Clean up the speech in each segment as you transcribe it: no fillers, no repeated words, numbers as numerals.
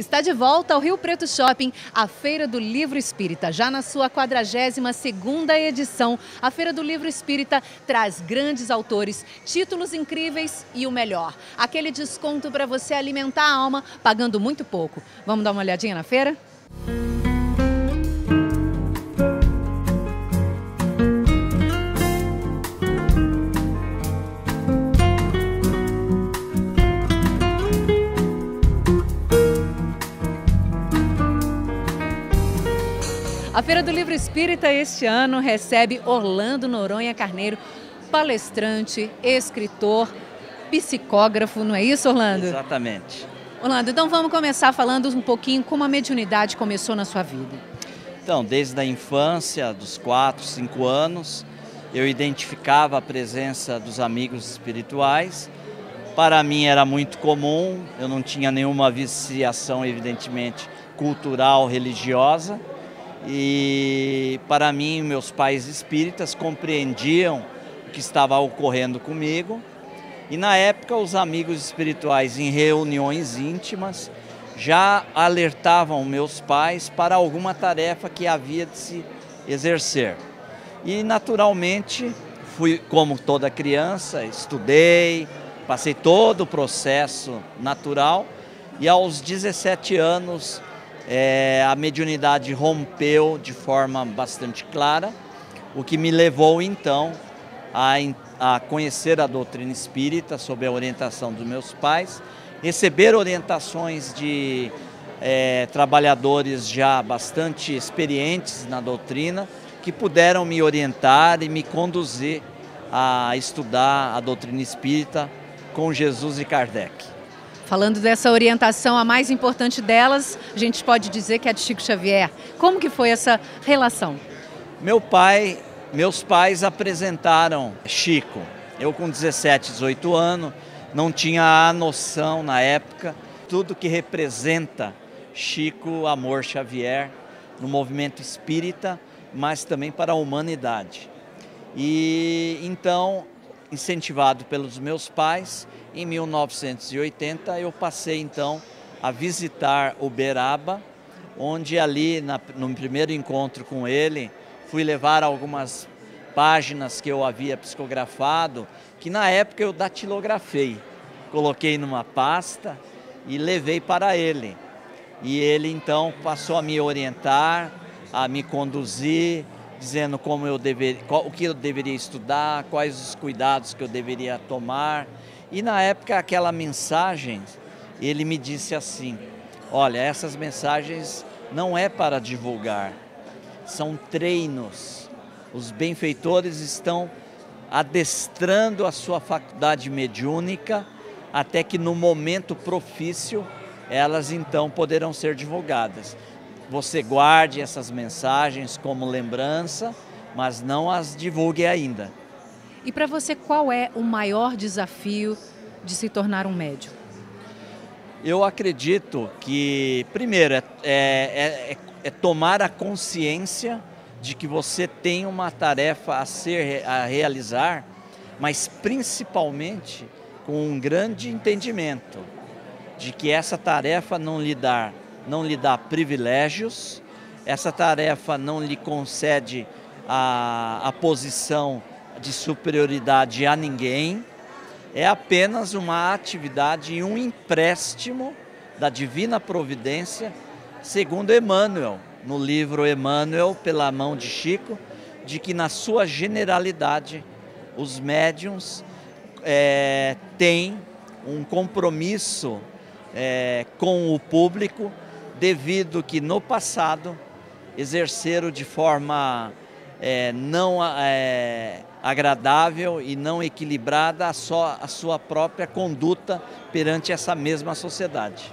Está de volta ao Rio Preto Shopping, a Feira do Livro Espírita, já na sua 42ª edição. A Feira do Livro Espírita traz grandes autores, títulos incríveis e o melhor, aquele desconto para você alimentar a alma pagando muito pouco. Vamos dar uma olhadinha na feira? A Feira do Livro Espírita este ano recebe Orlando Noronha Carneiro, palestrante, escritor, psicógrafo, não é isso, Orlando? Exatamente. Orlando, então vamos começar falando um pouquinho como a mediunidade começou na sua vida. Então, desde a infância, dos 4, 5 anos, eu identificava a presença dos amigos espirituais. Para mim era muito comum, eu não tinha nenhuma viciação, evidentemente, cultural, religiosa. E para mim, meus pais espíritas compreendiam o que estava ocorrendo comigo. E na época, os amigos espirituais, em reuniões íntimas, já alertavam meus pais para alguma tarefa que havia de se exercer. E naturalmente, fui como toda criança, estudei, passei todo o processo natural e aos 17 anos a mediunidade rompeu de forma bastante clara, o que me levou então a conhecer a doutrina espírita sob a orientação dos meus pais, receber orientações de trabalhadores já bastante experientes na doutrina, que puderam me orientar e me conduzir a estudar a doutrina espírita com Jesus e Kardec. Falando dessa orientação, a mais importante delas, a gente pode dizer que é a de Chico Xavier. Como que foi essa relação? Meus pais apresentaram Chico. Eu com 17, 18 anos, não tinha a noção na época, tudo que representa Chico Amor Xavier no movimento espírita, mas também para a humanidade. E então, incentivado pelos meus pais, em 1980 eu passei então a visitar Uberaba, onde ali no primeiro encontro com ele, fui levar algumas páginas que eu havia psicografado, que na época eu datilografei, coloquei numa pasta e levei para ele. E ele então passou a me orientar, a me conduzir, dizendo o que eu deveria estudar, quais os cuidados que eu deveria tomar. E na época aquela mensagem, ele me disse assim: olha, essas mensagens não é para divulgar, são treinos. Os benfeitores estão adestrando a sua faculdade mediúnica até que no momento propício elas então poderão ser divulgadas. Você guarde essas mensagens como lembrança, mas não as divulgue ainda. E para você, qual é o maior desafio de se tornar um médium? Eu acredito que, primeiro, é tomar a consciência de que você tem uma tarefa a realizar, mas principalmente com um grande entendimento de que essa tarefa não lhe dá privilégios, essa tarefa não lhe concede a posição de superioridade a ninguém, é apenas uma atividade e um empréstimo da divina providência, segundo Emmanuel, no livro Emmanuel, pela mão de Chico, de que na sua generalidade os médiuns têm um compromisso com o público, devido que no passado exerceram de forma não agradável e não equilibrada a sua própria conduta perante essa mesma sociedade.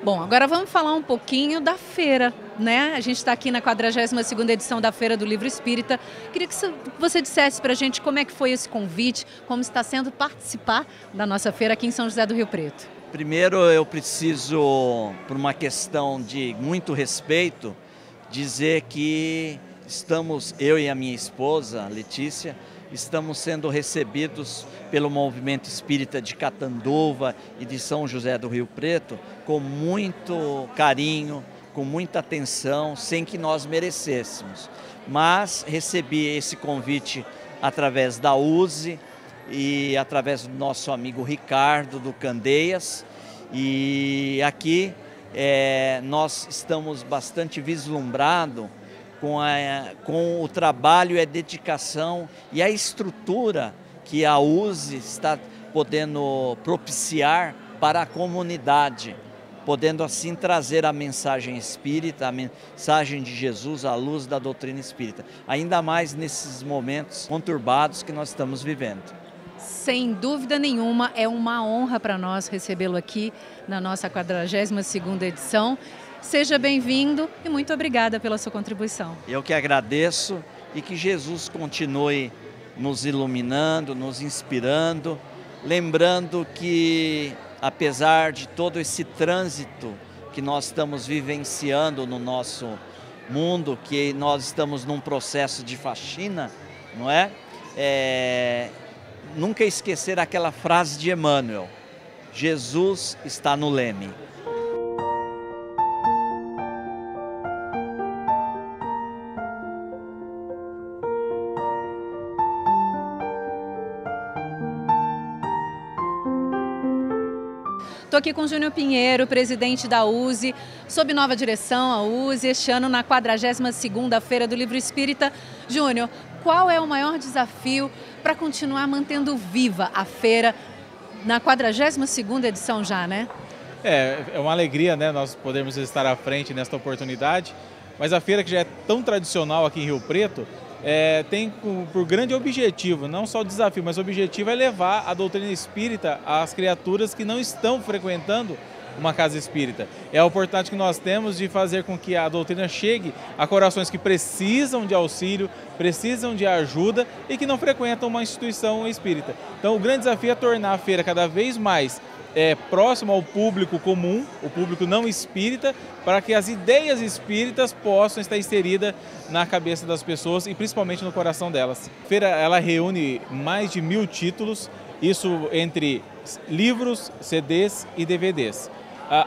Bom, agora vamos falar um pouquinho da feira, né? A gente está aqui na 42ª edição da Feira do Livro Espírita. Queria que você dissesse para a gente como é que foi esse convite, como está sendo participar da nossa feira aqui em São José do Rio Preto. Primeiro eu preciso, por uma questão de muito respeito, dizer que eu e a minha esposa, Letícia, estamos sendo recebidos pelo movimento espírita de Catanduva e de São José do Rio Preto com muito carinho, com muita atenção, sem que nós merecêssemos. Mas recebi esse convite através da USE e através do nosso amigo Ricardo do Candeias, e aqui nós estamos bastante vislumbrados com o trabalho e a dedicação e a estrutura que a USE está podendo propiciar para a comunidade, podendo assim trazer a mensagem espírita, a mensagem de Jesus à luz da doutrina espírita, ainda mais nesses momentos conturbados que nós estamos vivendo. Sem dúvida nenhuma, é uma honra para nós recebê-lo aqui na nossa 42ª edição. Seja bem-vindo e muito obrigada pela sua contribuição. Eu que agradeço e que Jesus continue nos iluminando, nos inspirando, lembrando que apesar de todo esse trânsito que nós estamos vivenciando no nosso mundo, que nós estamos num processo de faxina, não é? Nunca esquecer aquela frase de Emmanuel: Jesus está no leme. Estou aqui com o Júnior Pinheiro, presidente da USE, sob nova direção, a USE, este ano na 42ª Feira do Livro Espírita. Júnior, qual é o maior desafio para continuar mantendo viva a feira na 42ª edição já, né? É uma alegria, né, nós podermos estar à frente nesta oportunidade, mas a feira que já é tão tradicional aqui em Rio Preto, tem por grande objetivo, não só o desafio, mas o objetivo é levar a doutrina espírita às criaturas que não estão frequentando uma casa espírita. É a oportunidade que nós temos de fazer com que a doutrina chegue a corações que precisam de auxílio, precisam de ajuda e que não frequentam uma instituição espírita. Então o grande desafio é tornar a feira cada vez mais próximo ao público comum, o público não espírita, para que as ideias espíritas possam estar inseridas na cabeça das pessoas e principalmente no coração delas. A feira ela reúne mais de 1000 títulos, isso entre livros, CDs e DVDs.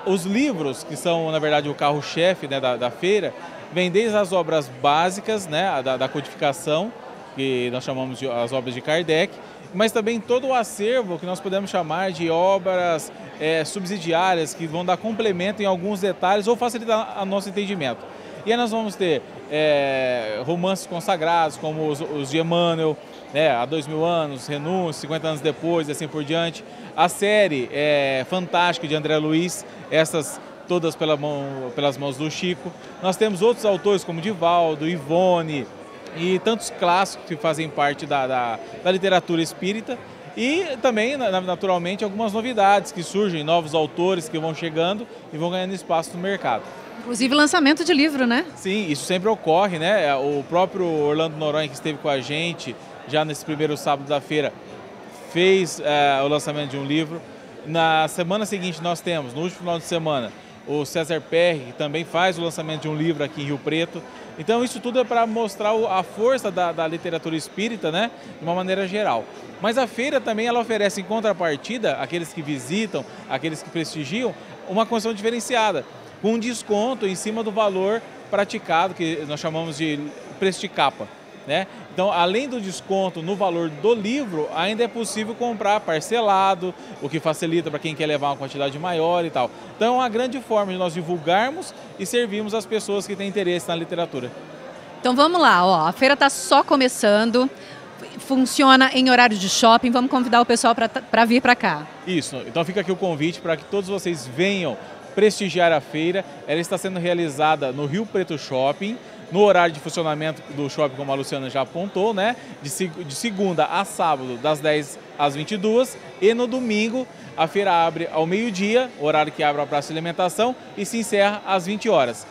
Os livros, que são na verdade o carro-chefe, né, da feira, vêm desde as obras básicas, né, da codificação, que nós chamamos de as obras de Kardec, mas também todo o acervo que nós podemos chamar de obras subsidiárias, que vão dar complemento em alguns detalhes ou facilitar o nosso entendimento. E aí nós vamos ter romances consagrados, como os de Emmanuel, há 2000 anos, Renúncia, 50 anos depois, e assim por diante. A série Fantástica de André Luiz, essas todas pelas mãos do Chico. Nós temos outros autores como Divaldo, Ivone, e tantos clássicos que fazem parte da literatura espírita, e também, naturalmente, algumas novidades que surgem, novos autores que vão chegando e vão ganhando espaço no mercado. Inclusive lançamento de livro, né? Sim, isso sempre ocorre, né? O próprio Orlando Noronha, que esteve com a gente já nesse primeiro sábado da feira, fez o lançamento de um livro. Na semana seguinte nós temos, no último final de semana, o César Perry, que também faz o lançamento de um livro aqui em Rio Preto. Então isso tudo é para mostrar a força da literatura espírita, né, de uma maneira geral. Mas a feira também ela oferece em contrapartida, aqueles que visitam, aqueles que prestigiam, uma condição diferenciada, com um desconto em cima do valor praticado, que nós chamamos de preço de capa, né? Então, além do desconto no valor do livro, ainda é possível comprar parcelado, o que facilita para quem quer levar uma quantidade maior e tal. Então, é uma grande forma de nós divulgarmos e servirmos as pessoas que têm interesse na literatura. Então vamos lá, ó, a feira está só começando, funciona em horário de shopping, vamos convidar o pessoal para vir para cá. Isso, então fica aqui o convite para que todos vocês venham prestigiar a feira. Ela está sendo realizada no Rio Preto Shopping, no horário de funcionamento do shopping, como a Luciana já apontou, né? De segunda a sábado, das 10 às 22, e no domingo a feira abre ao meio-dia, horário que abre a praça de alimentação, e se encerra às 20 horas.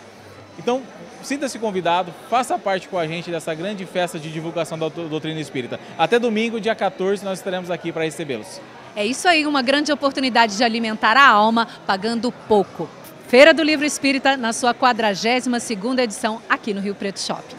Então, sinta-se convidado, faça parte com a gente dessa grande festa de divulgação da doutrina espírita. Até domingo, dia 14, nós estaremos aqui para recebê-los. É isso aí, uma grande oportunidade de alimentar a alma pagando pouco. Feira do Livro Espírita na sua 42ª edição aqui no Rio Preto Shopping.